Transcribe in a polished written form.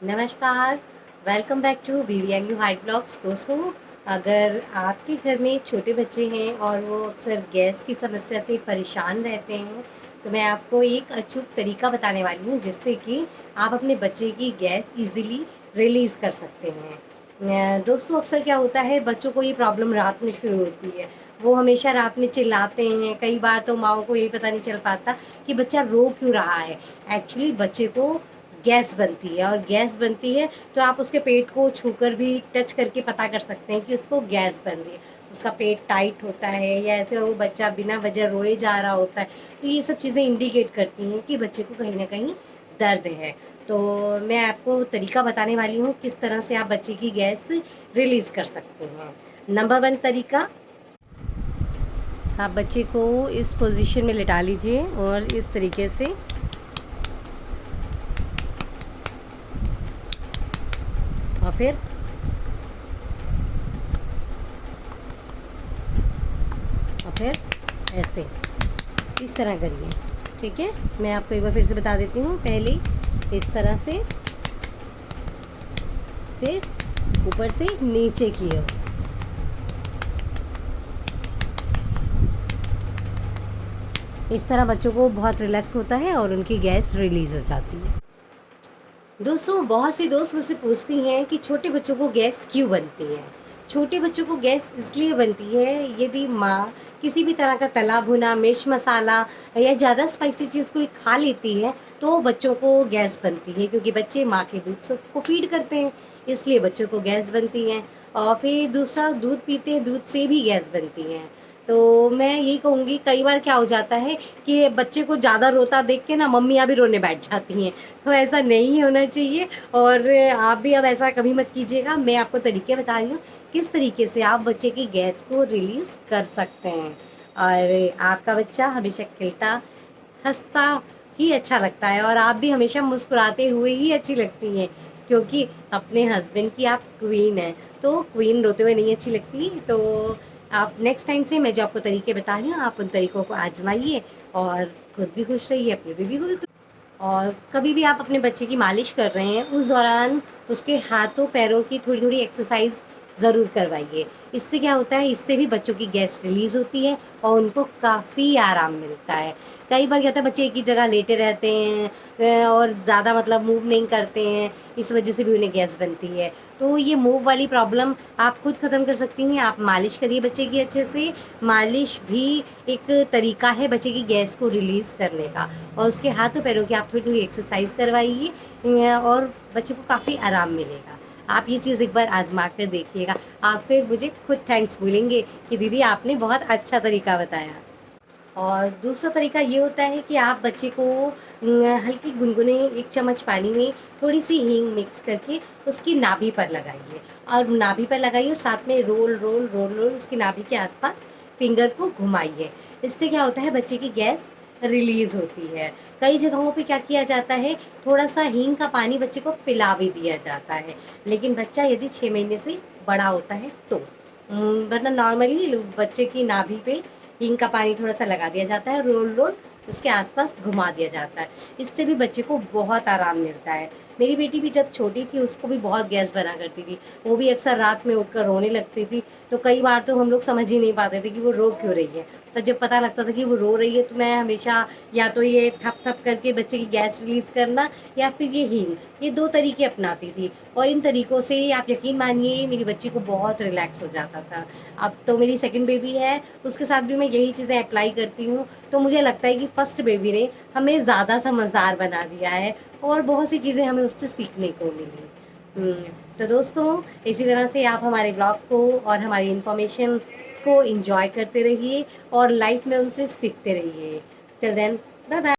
नमस्कार, welcome back to BBMU height blogs. दोस्तों, अगर आपके घर में छोटे बच्चे हैं और वो अक्सर गैस की समस्या से परेशान रहते हैं, तो मैं आपको एक अचूक तरीका बताने वाली हूँ जिससे कि आप अपने बच्चे की गैस इजीली रिलीज़ कर सकते हैं। दोस्तों, अक्सर क्या होता है, बच्चों को ये प्रॉब्लम रात में शुरू होती है। वो हमेशा रात में चिल्लाते हैं, कई बार तो माँओं को ये पता नहीं चल पाता कि बच्चा रो क्यों रहा है। एक्चुअली बच्चे को गैस बनती है, और गैस बनती है तो आप उसके पेट को छूकर भी टच करके पता कर सकते हैं कि उसको गैस बन रही है। उसका पेट टाइट होता है या ऐसे, और वो बच्चा बिना वजह रोए जा रहा होता है, तो ये सब चीज़ें इंडिकेट करती हैं कि बच्चे को कहीं ना कहीं दर्द है। तो मैं आपको तरीका बताने वाली हूँ किस तरह से आप बच्चे की गैस रिलीज़ कर सकते हैं। नंबर 1 तरीका, आप बच्चे को इस पोजीशन में लिटा लीजिए और इस तरीके से, और फिर ऐसे इस तरह करिए। ठीक है, मैं आपको एक बार फिर से बता देती हूँ। पहले इस तरह से, फिर ऊपर से नीचे की ओर। इस तरह बच्चों को बहुत रिलैक्स होता है और उनकी गैस रिलीज़ हो जाती है। दोस्तों, बहुत सी दोस्त मुझसे पूछती हैं कि छोटे बच्चों को गैस क्यों बनती है। छोटे बच्चों को गैस इसलिए बनती है यदि माँ किसी भी तरह का तला भुना, मिर्च मसाला या ज़्यादा स्पाइसी चीज़ कोई खा लेती है, तो बच्चों को गैस बनती है, क्योंकि बच्चे माँ के दूध से को फीड करते हैं, इसलिए बच्चों को गैस बनती है। और फिर दूसरा, दूध पीते हैं, दूध से भी गैस बनती है। तो मैं यही कहूँगी, कई बार क्या हो जाता है कि बच्चे को ज़्यादा रोता देख के ना मम्मियाँ भी रोने बैठ जाती हैं, तो ऐसा नहीं होना चाहिए। और आप भी अब ऐसा कभी मत कीजिएगा। मैं आपको तरीके बता रही हूँ किस तरीके से आप बच्चे की गैस को रिलीज़ कर सकते हैं, और आपका बच्चा हमेशा खिलता हँसता ही अच्छा लगता है, और आप भी हमेशा मुस्कुराते हुए ही अच्छी लगती हैं, क्योंकि अपने हस्बैंड की आप क्वीन हैं। तो क्वीन रोते हुए नहीं अच्छी लगती। तो आप नेक्स्ट टाइम से मैं जो आपको तरीके बता रही हूँ, आप उन तरीकों को आजमाइए और खुद भी खुश रहिए, अपने बेबी को भी खुश। और कभी भी आप अपने बच्चे की मालिश कर रहे हैं, उस दौरान उसके हाथों पैरों की थोड़ी थोड़ी एक्सरसाइज ज़रूर करवाइए। इससे क्या होता है, इससे भी बच्चों की गैस रिलीज़ होती है और उनको काफ़ी आराम मिलता है। कई बार क्या होता है, बच्चे एक ही जगह लेटे रहते हैं और ज़्यादा मतलब मूव नहीं करते हैं, इस वजह से भी उन्हें गैस बनती है। तो ये मूव वाली प्रॉब्लम आप खुद ख़त्म कर सकती हैं। आप मालिश करिए बच्चे की अच्छे से। मालिश भी एक तरीका है बच्चे की गैस को रिलीज़ करने का, और उसके हाथों पैरों की आप थोड़ी थोड़ी एक्सरसाइज करवाइए और बच्चे को काफ़ी आराम मिलेगा। आप ये चीज़ एक बार आजमा कर देखिएगा। आप फिर मुझे खुद थैंक्स बोलेंगे कि दीदी आपने बहुत अच्छा तरीका बताया। और दूसरा तरीका ये होता है कि आप बच्चे को हल्के गुनगुने 1 चम्मच पानी में थोड़ी सी हींग मिक्स करके उसकी नाभि पर लगाइए, और नाभि पर लगाइए और साथ में रोल रोल रोल रोल उसकी नाभि के आसपास फिंगर को घुमाइए। इससे क्या होता है, बच्चे की गैस रिलीज़ होती है। कई जगहों पे क्या किया जाता है, थोड़ा-सा हींग का पानी बच्चे को पिला भी दिया जाता है, लेकिन बच्चा यदि 6 महीने से बड़ा होता है तो। वरना नॉर्मली बच्चे की नाभि पे हींग का पानी थोड़ा-सा लगा दिया जाता है, रोल-रोल उसके आस-पास घुमा दिया जाता है। इससे भी बच्चे को बहुत आराम मिलता है। मेरी बेटी भी जब छोटी थी, उसको भी बहुत गैस बना करती थी। वो भी अक्सर रात में उठकर रोने लगती थी, तो कई बार तो हम लोग समझ ही नहीं पाते थे कि वो रो क्यों रही है। तो जब पता लगता था कि वो रो रही है, तो मैं हमेशा या तो ये थप-थप करके बच्चे की गैस रिलीज़ करना, या फिर ये हींग, ये 2 तरीके अपनाती थी, और इन तरीकों से आप यकीन मानिए मेरी बच्ची को बहुत रिलैक्स हो जाता था। अब तो मेरी सेकंड बेबी है, उसके साथ भी मैं यही चीज़ें अप्लाई करती हूँ, तो मुझे लगता है कि फर्स्ट बेबी ने हमें ज़्यादा समझदार बना दिया है, और बहुत सी चीज़ें हमें उससे सीखने को मिली। तो दोस्तों, इसी तरह से आप हमारे ब्लॉग को और हमारी इन्फॉर्मेशंस को एन्जॉय करते रहिए और लाइफ में उनसे सीखते रहिए। Till then, bye bye.